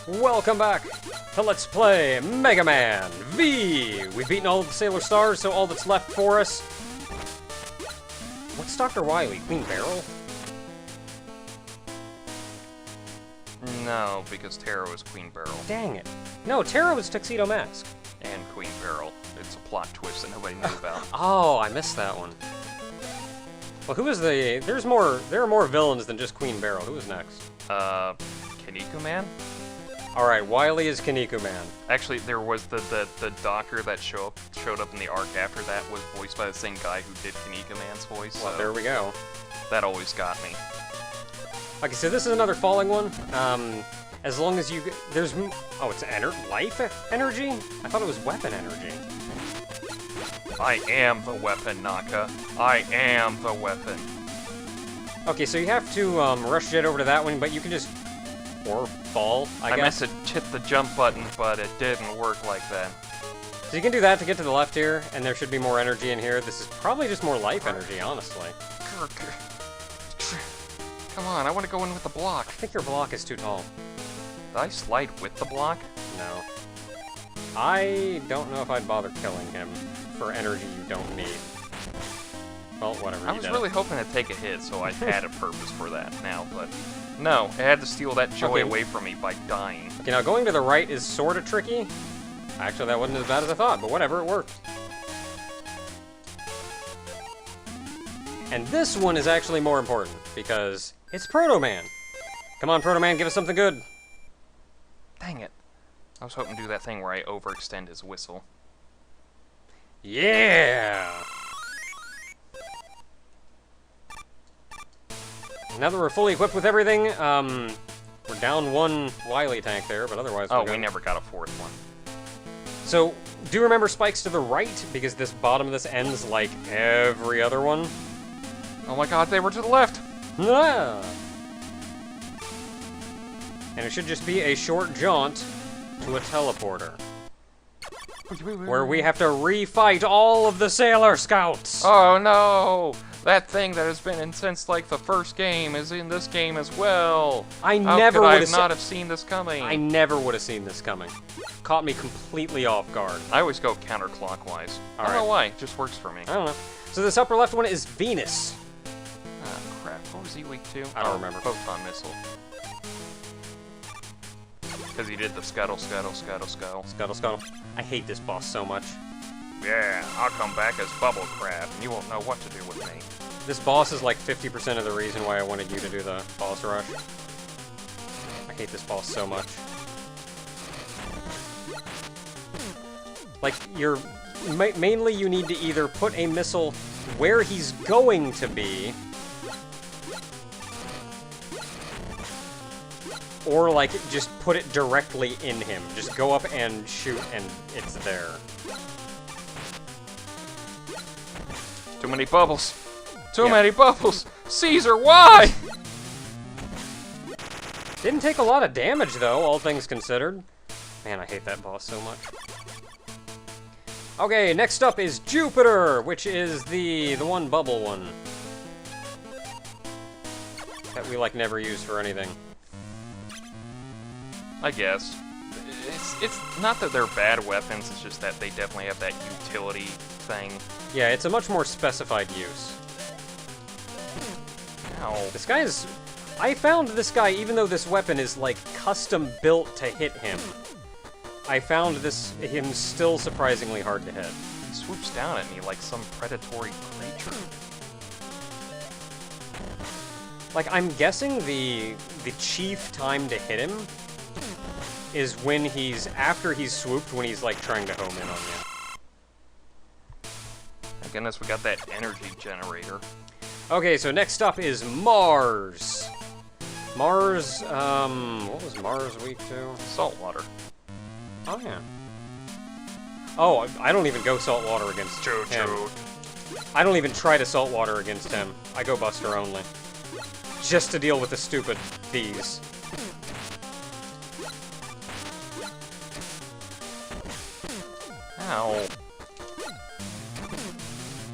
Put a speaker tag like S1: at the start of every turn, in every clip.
S1: Welcome back to Let's Play Mega Man V! We've beaten all of the Sailor Stars, so all that's left for us... What's Dr. Wily? Queen Barrel?
S2: No, because Terra was Queen Barrel.
S1: Dang it. No, Terra was Tuxedo Mask.
S2: And Queen Barrel. It's a plot twist that nobody knew about.
S1: Oh, I missed that one. Well, who was the... there are more villains than just Queen Barrel. Who was next?
S2: Kaneko Man?
S1: Alright, Wily is Kaneko Man.
S2: Actually, there was the doctor that showed up in the arc after that was voiced by the same guy who did Kaneko Man's voice.
S1: Well,
S2: so
S1: there we go.
S2: that always got me.
S1: Okay, so this is another falling one. As long as you... there's... oh, it's life energy? I thought it was weapon energy.
S2: I am the weapon, Naka. I am the weapon.
S1: Okay, so you have to rush jet over to that one, but you can just... or fall, I guess.
S2: meant to hit the jump button, but it didn't work like that.
S1: So you can do that to get to the left here, and there should be more energy in here. This is probably just more life energy, honestly.
S2: Come on, I want to go in with the block.
S1: I think your block is too tall.
S2: Did I slide with the block?
S1: No. I don't know if I'd bother killing him for energy you don't need. Well, whatever.
S2: I was really hoping to take a hit, so I had a purpose for that now, but no, I had to steal that joy away from me by dying.
S1: Okay, now going to the right is sort of tricky. Actually, that wasn't as bad as I thought, but whatever, it worked. And this one is actually more important, because it's Proto Man. Come on, Proto Man, give us something good.
S2: Dang it. I was hoping to do that thing where I overextend his whistle.
S1: Yeah! Now that we're fully equipped with everything, we're down one Wily tank there, but otherwise we're good.
S2: We never got a fourth one.
S1: So, do remember spikes to the right, because this bottom of this ends like every other one.
S2: Oh my god, they were to the left!
S1: Ah! And it should just be a short jaunt to a teleporter. Where we have to refight all of the Sailor Scouts!
S2: Oh no! That thing that has been in since like the first game is in this game as well!
S1: I
S2: How
S1: never
S2: could
S1: would
S2: I
S1: have
S2: not have seen this coming?
S1: I never would have seen this coming. Caught me completely off guard.
S2: I always go counterclockwise. I don't know why, it just works for me.
S1: I don't know. So this upper left one is Venus.
S2: Ah, crap. What was he weak to?
S1: I don't remember.
S2: Photon missile. Because he did the scuttle, scuttle, scuttle, scuttle.
S1: Scuttle, scuttle. I hate this boss so much.
S2: Yeah, I'll come back as Bubble Crab, and you won't know what to do with me.
S1: This boss is like 50% of the reason why I wanted you to do the boss rush. I hate this boss so much. Like, mainly you need to either put a missile where he's going to be, or like just put it directly in him. Just go up and shoot and it's there.
S2: Too many bubbles. Too many bubbles. Caesar, why?
S1: Didn't take a lot of damage though, all things considered. Man, I hate that boss so much. Okay, next up is Jupiter, which is the one bubble one. That we like never use for anything.
S2: I guess. It's not that they're bad weapons, it's just that they definitely have that utility thing.
S1: Yeah, it's a much more specified use.
S2: Ow.
S1: This guy is... I found this guy, even though this weapon is like custom built to hit him, I found him still surprisingly hard to hit.
S2: He swoops down at me like some predatory creature.
S1: Like, I'm guessing the chief time to hit him is when after he's swooped, when he's like trying to home in on you.
S2: Thank goodness we got that energy generator.
S1: Okay, so next up is Mars. Mars, what was Mars weak to?
S2: Salt water.
S1: Oh, yeah. Oh, I don't even go saltwater against him. I don't even try to saltwater against him. I go Buster only. Just to deal with the stupid bees.
S2: Ow.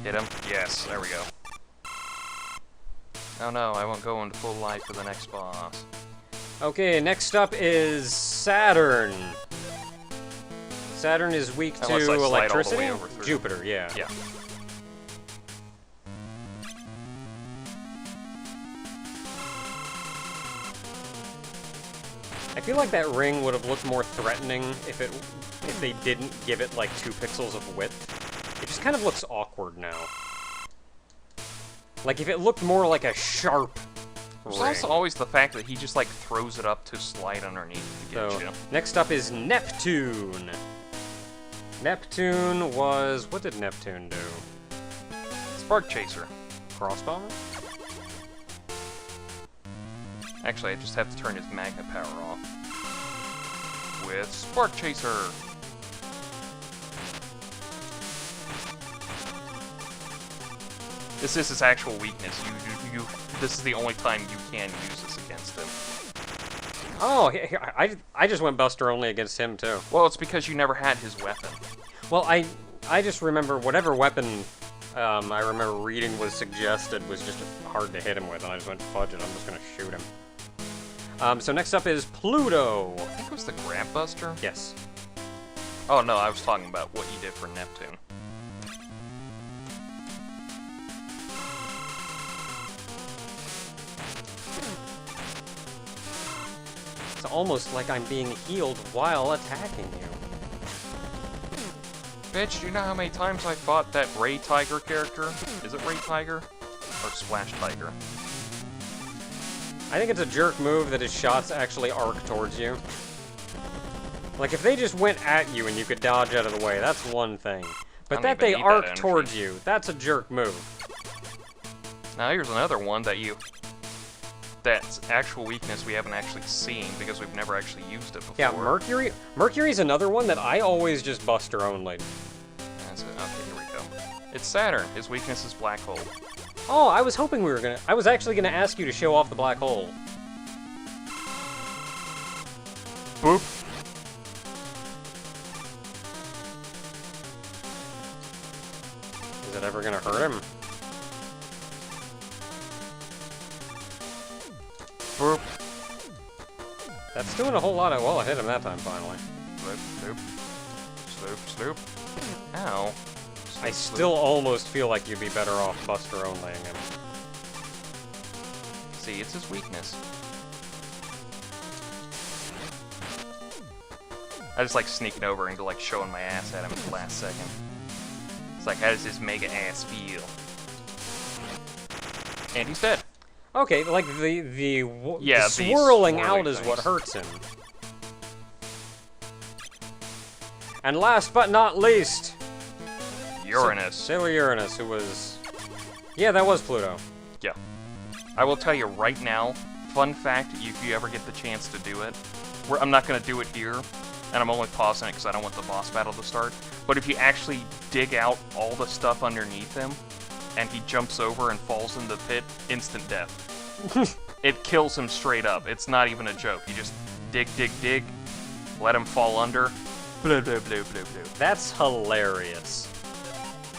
S2: Hit him. Yes, there we go. Oh no, I won't go into full life for the next boss.
S1: Okay, next up is Saturn. Saturn is weak
S2: Unless I
S1: to
S2: slide all the
S1: electricity?
S2: way over through.
S1: Jupiter, yeah.
S2: Yeah.
S1: I feel like that ring would have looked more threatening if they didn't give it like 2 pixels of width. It just kind of looks awkward now. Like if it looked more like a sharp
S2: There's
S1: ring.
S2: also always the fact that he just like throws it up to slide underneath to get
S1: So,
S2: you.
S1: next up is Neptune. Neptune was... What did Neptune do?
S2: Spark Chaser.
S1: Crossbomber?
S2: Actually, I just have to turn his magnet power off. With Spark Chaser. This is his actual weakness. This is the only time you can use this against him.
S1: Oh, I just went Buster only against him too.
S2: Well, it's because you never had his weapon.
S1: Well, I just remember whatever weapon I remember reading was suggested was just hard to hit him with, and I just went, fudge it, I'm just gonna shoot him. So next up is Pluto.
S2: I think it was the Grab Buster?
S1: Yes.
S2: Oh no, I was talking about what you did for Neptune.
S1: It's almost like I'm being healed while attacking you.
S2: Bitch, do you know how many times I fought that Ray Tiger character? Is it Ray Tiger? Or Splash Tiger?
S1: I think it's a jerk move that his shots actually arc towards you. Like, if they just went at you and you could dodge out of the way, that's one thing. But that they arc towards you, that's a jerk move.
S2: Now here's another one that's actual weakness we haven't actually seen because we've never actually used it before.
S1: Yeah, Mercury. Mercury's another one that I always just Buster only.
S2: That's it. Okay, here we go. It's Saturn. His weakness is black hole.
S1: Oh, I was hoping we were gonna... I was actually gonna ask you to show off the black hole.
S2: Boop.
S1: Is it ever gonna hurt him?
S2: Boop.
S1: That's doing a whole lot of... Well, I hit him that time, finally.
S2: Sloop, sloop. Sloop, sloop. Ow.
S1: I still almost feel like you'd be better off Buster onlying him.
S2: See, it's his weakness. I just like sneaking over and like showing my ass at him at the last second. It's like, how does his mega ass feel? And he's dead.
S1: Okay, like the swirling
S2: swirling
S1: out is what
S2: things.
S1: hurts him. And last but not least,
S2: Uranus.
S1: Sailor Uranus, who was... Yeah, that was Pluto.
S2: Yeah. I will tell you right now, fun fact, if you ever get the chance to do it, I'm not going to do it here, and I'm only pausing it because I don't want the boss battle to start, but if you actually dig out all the stuff underneath him, and he jumps over and falls in the pit, instant death. It kills him straight up. It's not even a joke. You just dig, dig, dig, let him fall under, blah, blah, blah, blah, blah.
S1: That's hilarious.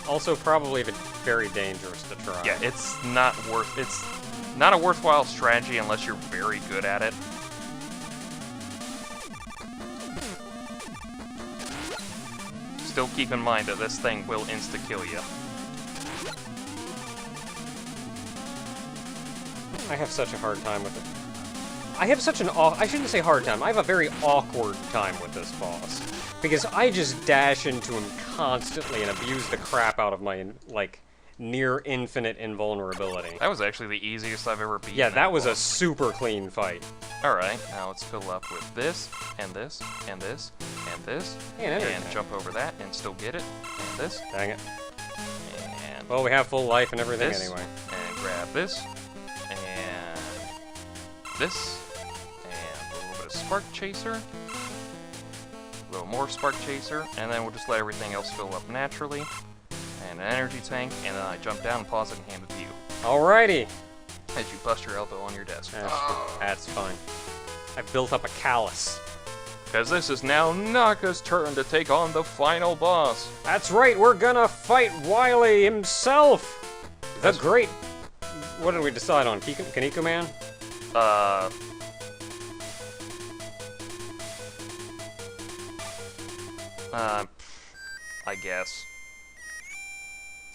S1: Also, probably very dangerous to try.
S2: Yeah, it's not a worthwhile strategy unless you're very good at it. Still keep in mind that this thing will insta-kill you.
S1: I have such a hard time with it. I have such an I shouldn't say hard time. I have a very awkward time with this boss. Because I just dash into him constantly and abuse the crap out of my, like, near infinite invulnerability.
S2: That was actually the easiest I've ever beaten.
S1: Yeah, that was a
S2: boss.
S1: super clean fight.
S2: Alright, now let's fill up with this, and this, and this, and this,
S1: And
S2: jump over that and still get it, and this,
S1: Dang it.
S2: and
S1: Well, we have full life and everything
S2: this,
S1: anyway.
S2: and grab this, and this, and a little bit of Spark Chaser, a little more Spark Chaser, and then we'll just let everything else fill up naturally, and an energy tank, and then I jump down and pause it and hand it to you.
S1: Alrighty.
S2: As you bust your elbow on your desk.
S1: That's fine. I've built up a callus.
S2: Because this is now Naka's turn to take on the final boss.
S1: That's right, we're gonna fight Wily himself! The great... What did we decide on? Kaneko Man?
S2: I guess.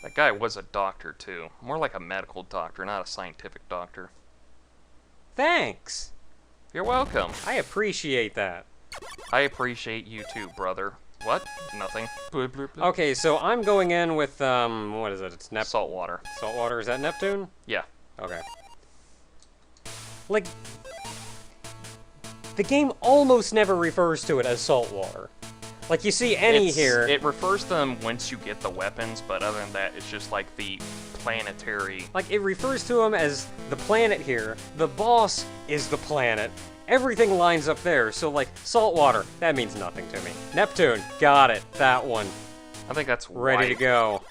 S2: That guy was a doctor, too. More like a medical doctor, not a scientific doctor.
S1: Thanks.
S2: You're welcome.
S1: I appreciate that.
S2: I appreciate you too, brother. What? Nothing. Bloop, bloop, bloop.
S1: Okay, so I'm going in with, what is it? It's
S2: Salt water.
S1: Salt water. Is that Neptune?
S2: Yeah.
S1: Okay. Like, the game almost never refers to it as salt water. Like, you see any here.
S2: It refers to them once you get the weapons, but other than that, it's just like the planetary.
S1: Like, it refers to them as the planet here. The boss is the planet. Everything lines up there, so, like, salt water, that means nothing to me. Neptune, got it. That one.
S2: I think that's
S1: Ready to go.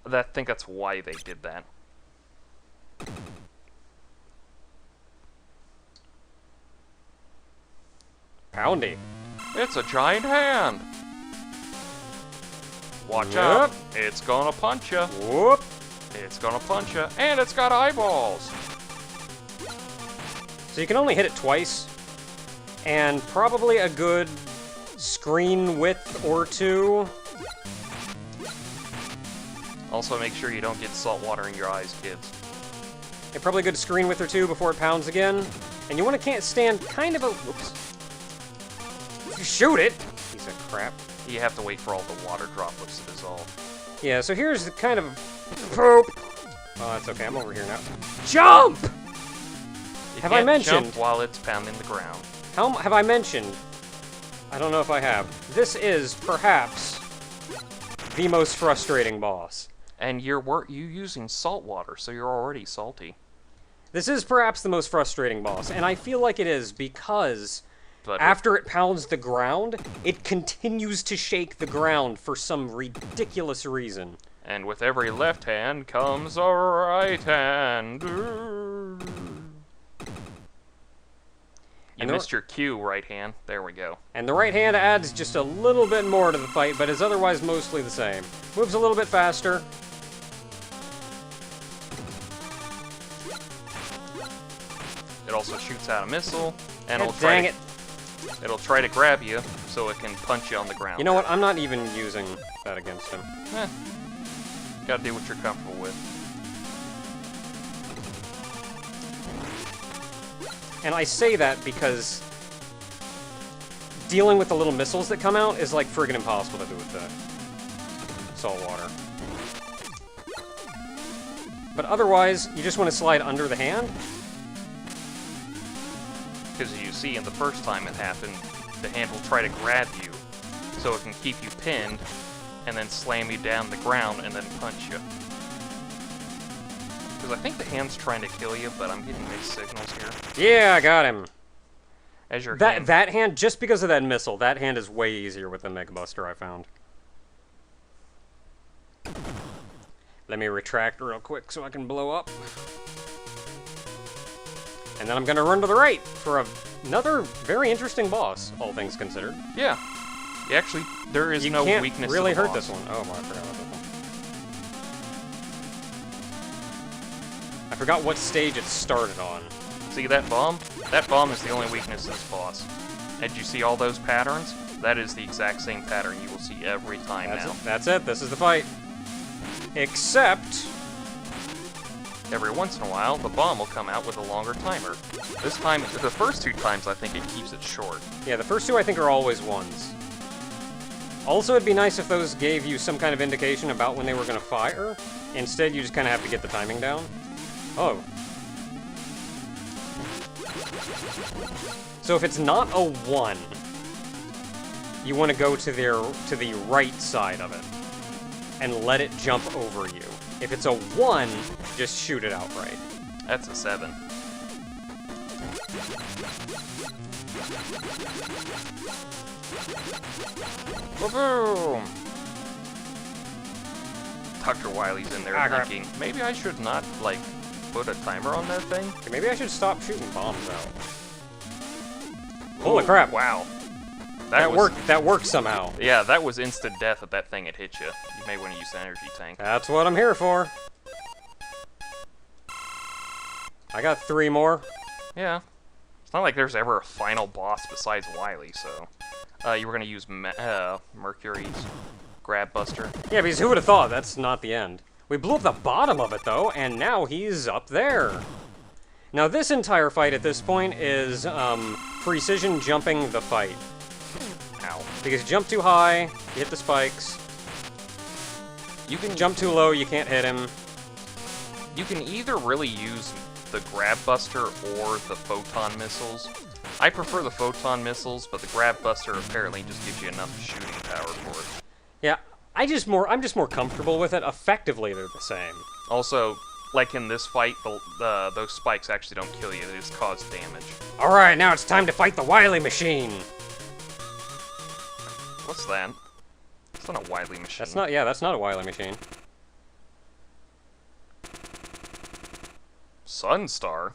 S2: I think that's why they did that.
S1: Poundy.
S2: It's a giant hand. Watch out. It's gonna punch you.
S1: Whoop.
S2: It's gonna punch you. And it's got eyeballs.
S1: So you can only hit it twice, and probably a good screen width or two.
S2: Also, make sure you don't get salt water in your eyes, kids.
S1: And probably a good screen width or two before it pounds again. And you want to can't stand kind of a... Whoops. If you shoot it... Piece of crap.
S2: You have to wait for all the water droplets to dissolve.
S1: Yeah, so here's the kind of... Poop! Oh, that's okay. I'm over here now. Jump! Have I mentioned...
S2: Jump while it's pounding the ground.
S1: How have I mentioned? I don't know if I have. This is, perhaps, the most frustrating boss.
S2: And you're using salt water, so you're already salty.
S1: This is perhaps the most frustrating boss, and I feel like it is because
S2: But
S1: after it pounds the ground, it continues to shake the ground for some ridiculous reason.
S2: And with every left hand comes a right hand. You missed your cue, right hand. There we go.
S1: And the right hand adds just a little bit more to the fight, but is otherwise mostly the same. Moves a little bit faster.
S2: It also shoots out a missile, and
S1: Dang it.
S2: it'll try to grab you so it can punch you on the ground.
S1: You know what? I'm not even using that against him.
S2: Gotta do what you're comfortable with.
S1: And I say that because dealing with the little missiles that come out is like friggin' impossible to do with the salt water. But otherwise, you just want to slide under the hand.
S2: Because you see, in the first time it happened, the hand will try to grab you, so it can keep you pinned, and then slam you down the ground, and then punch you. Because I think the hand's trying to kill you, but I'm getting mixed signals here.
S1: Yeah, I got him.
S2: As your
S1: That hand, just because of that missile, that hand is way easier with the Mega Buster, I found. Let me retract real quick so I can blow up. And then I'm going to run to the right for another very interesting boss, all things considered.
S2: Yeah. Actually, there is no
S1: can't
S2: weakness
S1: really
S2: to the
S1: hurt
S2: boss.
S1: this one. Oh, I forgot about this one. I forgot what stage it started on.
S2: See that bomb? That bomb is the only weakness in this boss. And you see all those patterns? That is the exact same pattern you will see every time now.
S1: That's it. This is the fight. Except...
S2: Every once in a while, the bomb will come out with a longer timer. This time, the first two times, I think it keeps it short.
S1: Yeah, the first two I think are always ones. Also, it'd be nice if those gave you some kind of indication about when they were going to fire. Instead, you just kind of have to get the timing down. Oh. So if it's not a 1, you want to go to the right side of it and let it jump over you. If it's a 1, just shoot it outright.
S2: That's a 7. Boom! Dr. Wily's in there thinking, maybe I should not, like, put a timer on that thing?
S1: Okay, maybe I should stop shooting bombs out. Holy crap.
S2: Wow.
S1: That worked somehow.
S2: Yeah, that was instant death if that thing had hit you. You may want to use the energy tank.
S1: That's what I'm here for. I got 3 more.
S2: Yeah. It's not like there's ever a final boss besides Wily, so... You were gonna use Mercury's Grab Buster.
S1: Yeah, because who would have thought that's not the end? We blew up the bottom of it, though, and now he's up there. Now, this entire fight at this point is precision jumping the fight. Ow. Because you jump too high, you hit the spikes. You can jump too low, you can't hit him.
S2: You can either really use the Grab Buster or the Photon Missiles. I prefer the Photon Missiles, but the Grab Buster apparently just gives you enough shooting power for it.
S1: Yeah, I'm just more comfortable with it. Effectively, they're the same.
S2: Also, like in this fight, those spikes actually don't kill you, they just cause damage.
S1: Alright, now it's time to fight the Wily machine!
S2: What's that? It's not a Wily machine.
S1: That's not a Wily machine.
S2: Sunstar?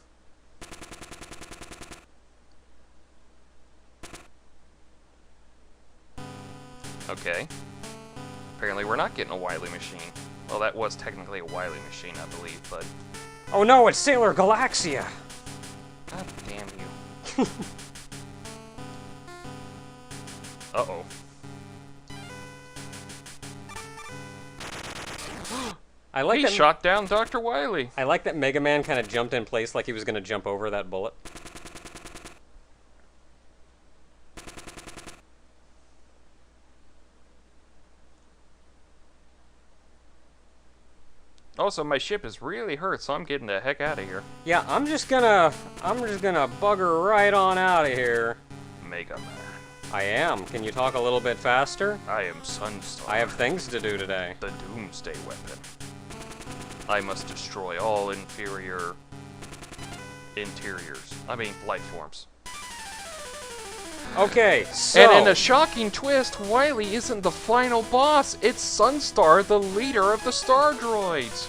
S2: Okay. Apparently we're not getting a Wily machine. Well, that was technically a Wily machine, I believe, but...
S1: Oh no, it's Sailor Galaxia!
S2: God damn you. Uh-oh.
S1: I like
S2: he
S1: that
S2: shot down Dr. Wily.
S1: I like that Mega Man kind of jumped in place like he was going to jump over that bullet.
S2: Also, my ship is really hurt, so I'm getting the heck out of here.
S1: Yeah, I'm just gonna bugger right on out of here.
S2: Mega Man.
S1: I am. Can you talk a little bit faster?
S2: I am Sunstar.
S1: I have things to do today.
S2: The Doomsday Weapon. I must destroy all inferior interiors. I mean, life forms.
S1: Okay, so...
S2: And in a shocking twist, Wily isn't the final boss. It's Sunstar, the leader of the Star Droids.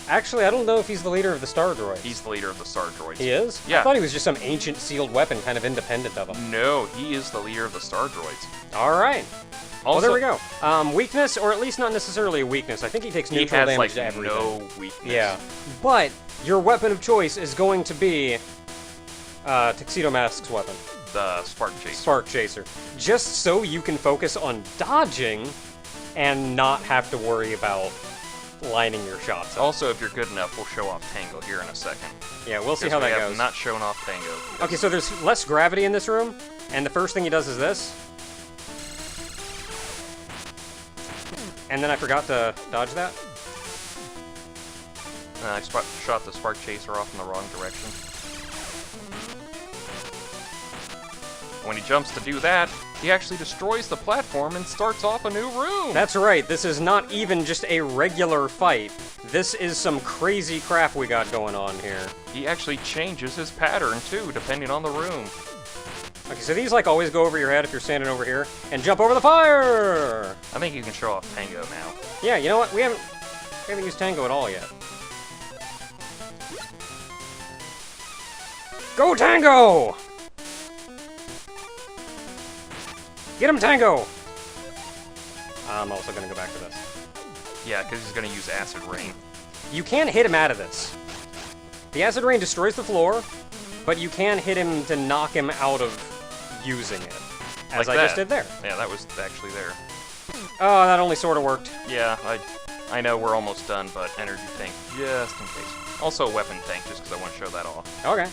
S1: Actually, I don't know if he's the leader of the Star Droids.
S2: He's the leader of the Star Droids.
S1: He is?
S2: Yeah.
S1: I thought he was just some ancient sealed weapon kind of independent of him.
S2: No, he is the leader of the Star Droids.
S1: Alright.
S2: Also,
S1: well, there we go. Weakness, or at least not necessarily a weakness. I think he takes neutral damage to everything.
S2: No weakness.
S1: Yeah. But your weapon of choice is going to be Tuxedo Mask's weapon.
S2: The Spark Chaser.
S1: Spark Chaser. Just so you can focus on dodging and not have to worry about lining your shots up.
S2: Also, if you're good enough, we'll show off Tango here in a second.
S1: Yeah, we'll see how that goes.
S2: We have not shown off Tango.
S1: Okay, so there's less gravity in this room, and the first thing he does is this. And then I forgot to dodge that.
S2: I shot the Spark Chaser off in the wrong direction. When he jumps to do that, he actually destroys the platform and starts off a new room!
S1: That's right, this is not even just a regular fight. This is some crazy crap we got going on here.
S2: He actually changes his pattern, too, depending on the room.
S1: Okay, so these, like, always go over your head if you're standing over here, and jump over the fire!
S2: I think you can show off Tango now.
S1: Yeah, you know what? We haven't used Tango at all yet. Go, Tango! Get him, Tango! I'm also gonna go back to this.
S2: Yeah, because he's gonna use Acid Rain.
S1: You can hit him out of this. The Acid Rain destroys the floor, but you can hit him to knock him out of using it. As
S2: Like
S1: I just did there.
S2: Yeah, that was actually there.
S1: Oh, that only sort of worked.
S2: Yeah, I know we're almost done, but energy tank just in case. Also a weapon tank, just because I want to show that off.
S1: Okay.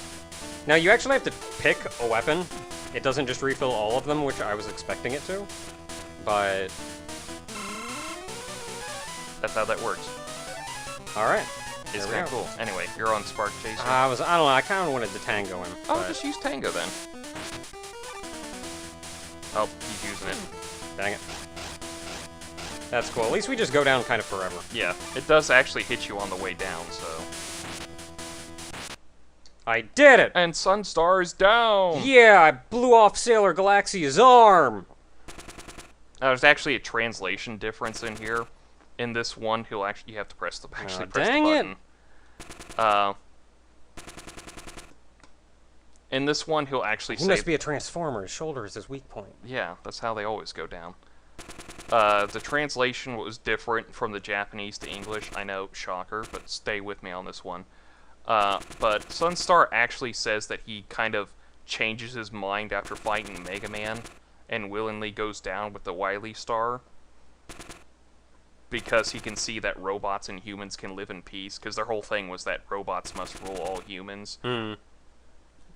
S1: Now you actually have to pick a weapon. It doesn't just refill all of them, which I was expecting it to. But
S2: that's how that works.
S1: Alright.
S2: It's kind of cool. Anyway, you're on Spark Chaser.
S1: I don't know, I kind of wanted to Tango him.
S2: Oh,
S1: but...
S2: just use Tango then. Oh, he's using it.
S1: Dang it. That's cool. At least we just go down kind of forever.
S2: Yeah, it does actually hit you on the way down, so...
S1: I did it!
S2: And Sunstar is down!
S1: Yeah, I blew off Sailor Galaxia's arm!
S2: Now, there's actually a translation difference in here. In this one, he'll actually... You have to press the, press the button. In this one, he'll actually say...
S1: He must be a transformer. His shoulder is his weak point.
S2: Yeah, that's how they always go down. The translation was different from the Japanese to English. I know, shocker, but stay with me on this one. But Sunstar actually says that he kind of changes his mind after fighting Mega Man, and willingly goes down with the Wily star because he can see that robots and humans can live in peace, because their whole thing was that robots must rule all humans.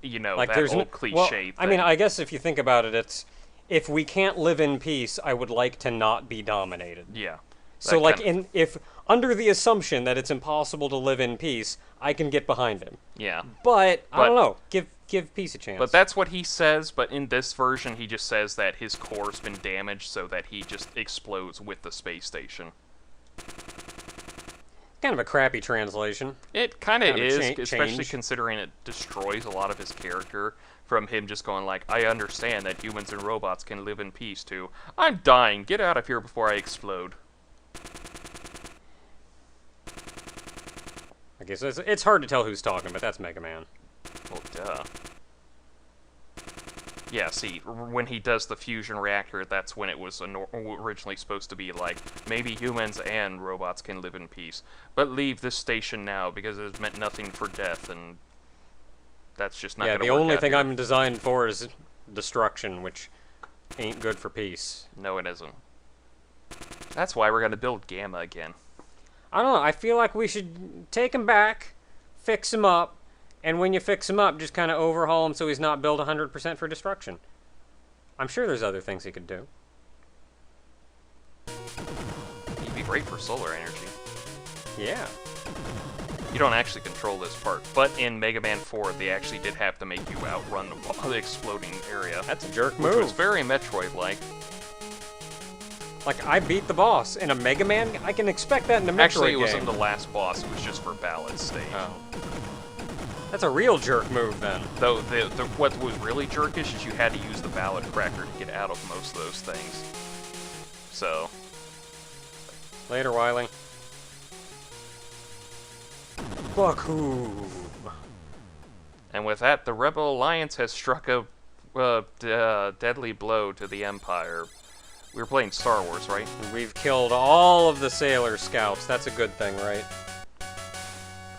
S2: You know,
S1: Like,
S2: that
S1: there's
S2: old cliche thing.
S1: I mean, I guess if you think about it, it's, if we can't live in peace, I would like to not be dominated.
S2: Yeah.
S1: So, like, if under the assumption that it's impossible to live in peace, I can get behind him.
S2: Yeah.
S1: But I don't know. Give peace a chance.
S2: But that's what he says, but in this version, he just says that his core's been damaged so that he just explodes with the space station.
S1: Kind of a crappy translation.
S2: It kind of is, especially
S1: change.
S2: considering it destroys a lot of his character, from him just going like, I understand that humans and robots can live in peace too. I'm dying. Get out of here before I explode.
S1: I guess it's hard to tell who's talking, but that's Mega Man.
S2: Well, duh. Yeah, see, when he does the fusion reactor, that's when it was originally supposed to be like, maybe humans and robots can live in peace, but leave this station now because it has meant nothing for death, and that's just not gonna work out.
S1: Yeah, the only thing
S2: here.
S1: I'm designed for is destruction, which ain't good for peace.
S2: No, it isn't. That's why we're gonna build Gamma again.
S1: I don't know, I feel like we should take him back, fix him up, and when you fix him up, just kind of overhaul him so he's not built 100% for destruction. I'm sure there's other things he could do.
S2: He'd be great for solar energy.
S1: Yeah.
S2: You don't actually control this part, but in Mega Man 4, they actually did have to make you outrun the exploding area.
S1: That's a jerk
S2: Which
S1: move.
S2: was very Metroid-like.
S1: Like, I beat the boss. In a Mega Man, I can expect that in a Metroid
S2: Actually, it
S1: game.
S2: wasn't the last boss, it was just for ballad stage.
S1: Oh. That's a real jerk move, then.
S2: Though, what was really jerkish is you had to use the ballad cracker to get out of most of those things. So...
S1: Later, Wily. Baku.
S2: And with that, the Rebel Alliance has struck a deadly blow to the Empire. We were playing Star Wars, right?
S1: We've killed all of the Sailor Scouts. That's a good thing, right?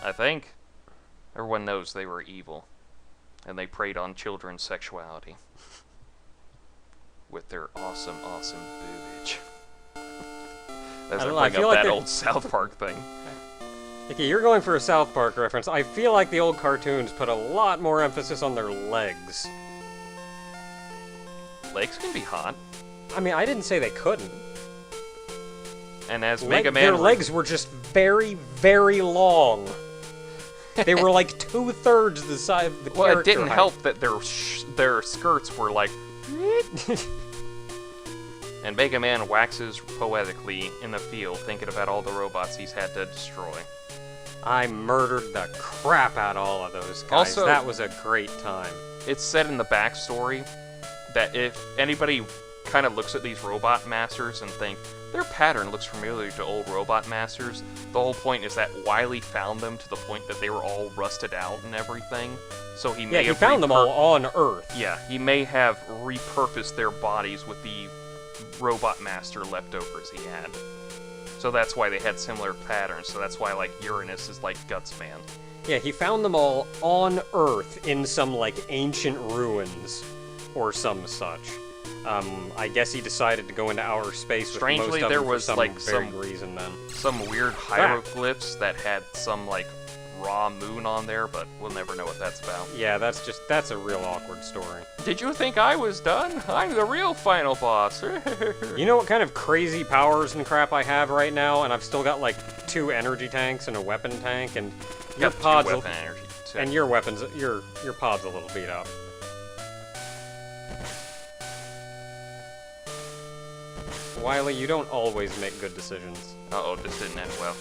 S2: I think. Everyone knows they were evil. And they preyed on children's sexuality. With their awesome, awesome boobage. As I bring up that old South Park thing.
S1: Okay, you're going for a South Park reference. I feel like the old cartoons put a lot more emphasis on their legs.
S2: Legs can be hot.
S1: I mean, I didn't say they couldn't.
S2: And as Mega Man...
S1: Their legs were just very, very long. They were like 2/3 the size of the character
S2: Well, it didn't
S1: height.
S2: help that their skirts were like... And Mega Man waxes poetically in the field, thinking about all the robots he's had to destroy.
S1: I murdered the crap out of all of those guys.
S2: Also,
S1: that was a great time.
S2: It's said in the backstory that if anybody kind of looks at these robot masters and think, their pattern looks familiar to old robot masters, the whole point is that Wily found them to the point that they were all rusted out and everything. So he may have
S1: found them all on Earth.
S2: Yeah, he may have repurposed their bodies with the robot master leftovers he had. So that's why they had similar patterns. So that's why, like, Uranus is like Guts Man.
S1: Yeah, he found them all on Earth in some, like, ancient ruins or some such. I guess he decided to go into outer space with most of them for some reason then.
S2: Some weird hieroglyphs that had some, like, raw moon on there, but we'll never know what that's about.
S1: Yeah, that's a real awkward story.
S2: Did you think I was done? I'm the real final boss.
S1: You know what kind of crazy powers and crap I have right now? And I've still got like 2 energy tanks and a weapon tank, and your pods and your weapons, your pod's a little beat up. Wily, you don't always make good decisions.
S2: Uh-oh, this didn't end well.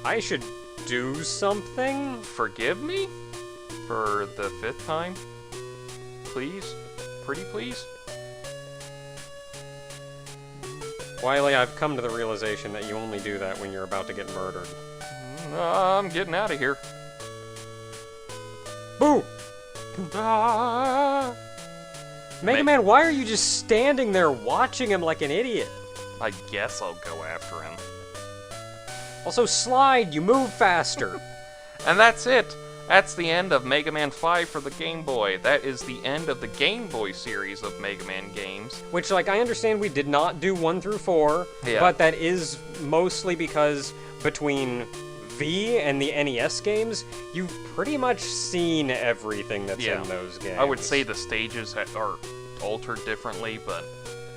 S1: I should do something?
S2: Forgive me? For the 5th time? Please? Pretty please?
S1: Wily, I've come to the realization that you only do that when you're about to get murdered.
S2: I'm getting out of here.
S1: Boo! Mega Man, why are you just standing there watching him like an idiot?
S2: I guess I'll go after him.
S1: Also, slide, you move faster.
S2: And that's it. That's the end of Mega Man 5 for the Game Boy. That is the end of the Game Boy series of Mega Man games.
S1: Which, like, I understand we did not do 1 through 4,
S2: Yeah.
S1: but that is mostly because between V and the NES games, you've pretty much seen everything that's in those games.
S2: I would say the stages are altered differently, but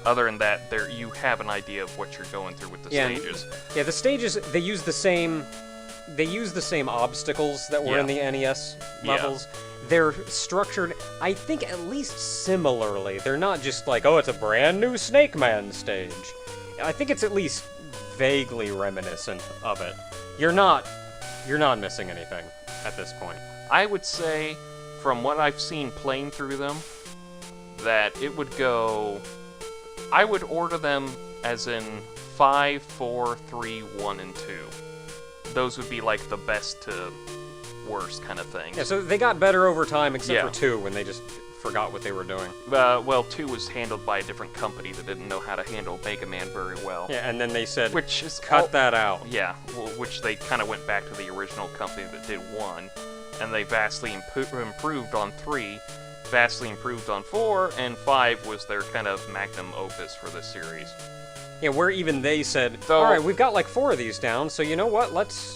S2: other than that, you have an idea of what you're going through with the stages.
S1: Yeah, the stages, they use the same obstacles that were in the NES levels. They're structured, I think, at least similarly. They're not just like, oh, it's a brand new Snake Man stage. I think it's at least vaguely reminiscent of it. You're not missing anything at this point.
S2: I would say, from what I've seen playing through them, that it would go... I would order them as in 5, 4, 3, 1, and 2. Those would be like the best to worst kind of things.
S1: Yeah, so they got better over time, except for 2, when they just forgot what they were doing.
S2: Well, 2 was handled by a different company that didn't know how to handle Mega Man very well.
S1: Yeah, and then they said,
S2: which is
S1: cut that out.
S2: Yeah, which they kind of went back to the original company that did 1, and they vastly improved on 3, vastly improved on 4, and 5 was their kind of magnum opus for this series.
S1: Yeah, where even they said, alright, we've got like 4 of these down, so you know what, let's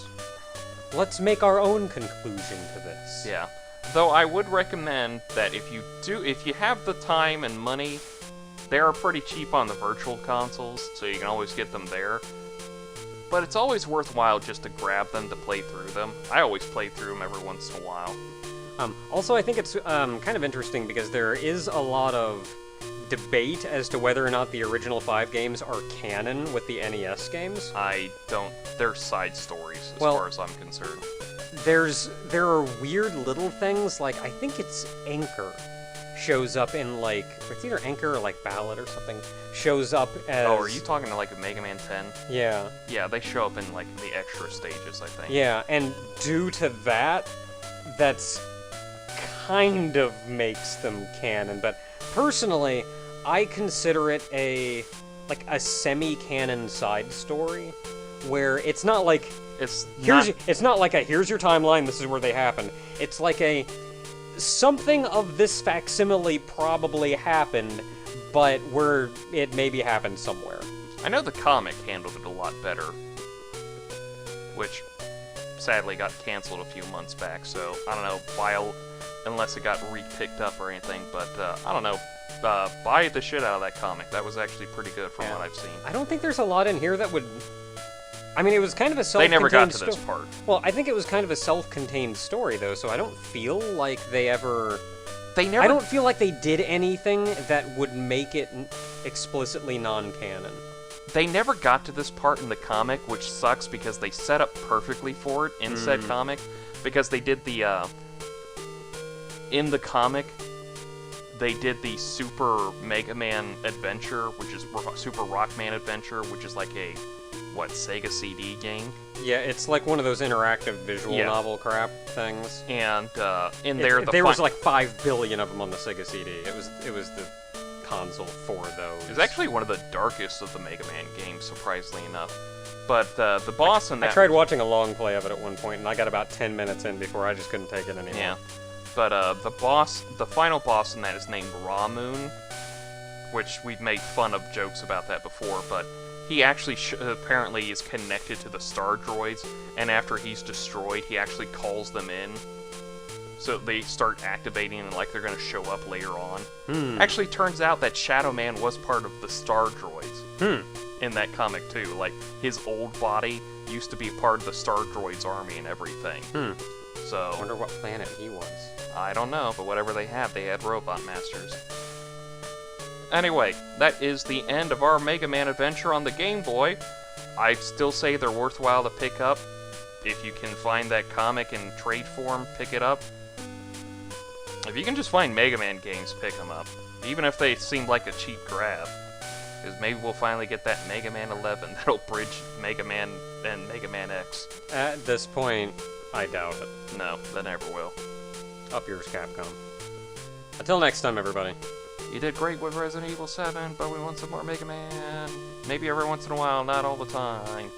S1: make our own conclusion to this.
S2: Yeah. Though I would recommend that if you have the time and money, they are pretty cheap on the virtual consoles, so you can always get them there. But it's always worthwhile just to grab them to play through them. I always play through them every once in a while.
S1: Also, I think it's kind of interesting because there is a lot of debate as to whether or not the original 5 games are canon with the NES games.
S2: They're side stories as far as I'm concerned.
S1: There are weird little things, like, I think it's Anchor shows up in, like, it's either Anchor or, like, Ballad or something, shows up as...
S2: Oh, are you talking to, like, Mega Man 10?
S1: Yeah.
S2: Yeah, they show up in, like, the extra stages, I think.
S1: Yeah, and due to that, that's kind of makes them canon, but personally, I consider it a semi-canon side story, where it's not like... It's not like here's your timeline, this is where they happen. It's like something of this facsimile probably happened, but where it maybe happened somewhere.
S2: I know the comic handled it a lot better, which sadly got canceled a few months back, so I don't know unless it got re-picked up or anything, but I don't know. Buy the shit out of that comic. That was actually pretty good from what I've seen.
S1: I don't think there's a lot in here that would... I mean, it was kind of a self-contained...
S2: They never got to this part.
S1: Well, I think it was kind of a self-contained story, though, so I don't feel like they ever...
S2: I
S1: don't feel like they did anything that would make it explicitly non-canon.
S2: They never got to this part in the comic, which sucks because they set up perfectly for it in said comic, because they did the, in the comic, they did the Super Mega Man Adventure, which is Super Rockman Adventure, which is like a, Sega CD game?
S1: Yeah, it's like one of those interactive visual novel crap things.
S2: And, there
S1: was like 5 billion of them on the Sega CD. It was the console for those.
S2: It's actually one of the darkest of the Mega Man games, surprisingly enough. But the boss in that...
S1: I tried watching a long play of it at one point, and I got about 10 minutes in before I just couldn't take it anymore.
S2: Yeah. But the final boss in that is named Raw Moon, which we've made fun of jokes about that before, but he actually apparently is connected to the Star Droids, and after he's destroyed, he actually calls them in. So they start activating and like they're going to show up later on. Actually, turns out that Shadow Man was part of the Star Droids in that comic too. Like, his old body used to be part of the Star Droids army and everything. So
S1: I wonder what planet he was.
S2: I don't know, but whatever they had Robot Masters. Anyway, that is the end of our Mega Man adventure on the Game Boy. I still say they're worthwhile to pick up. If you can find that comic in trade form, pick it up. If you can just find Mega Man games, pick them up. Even if they seem like a cheap grab. Because maybe we'll finally get that Mega Man 11 that'll bridge Mega Man and Mega Man X.
S1: At this point, I doubt it.
S2: No, they never will.
S1: Up yours, Capcom. Until next time, everybody.
S2: You did great with Resident Evil 7, but we want some more Mega Man. Maybe every once in a while, not all the time.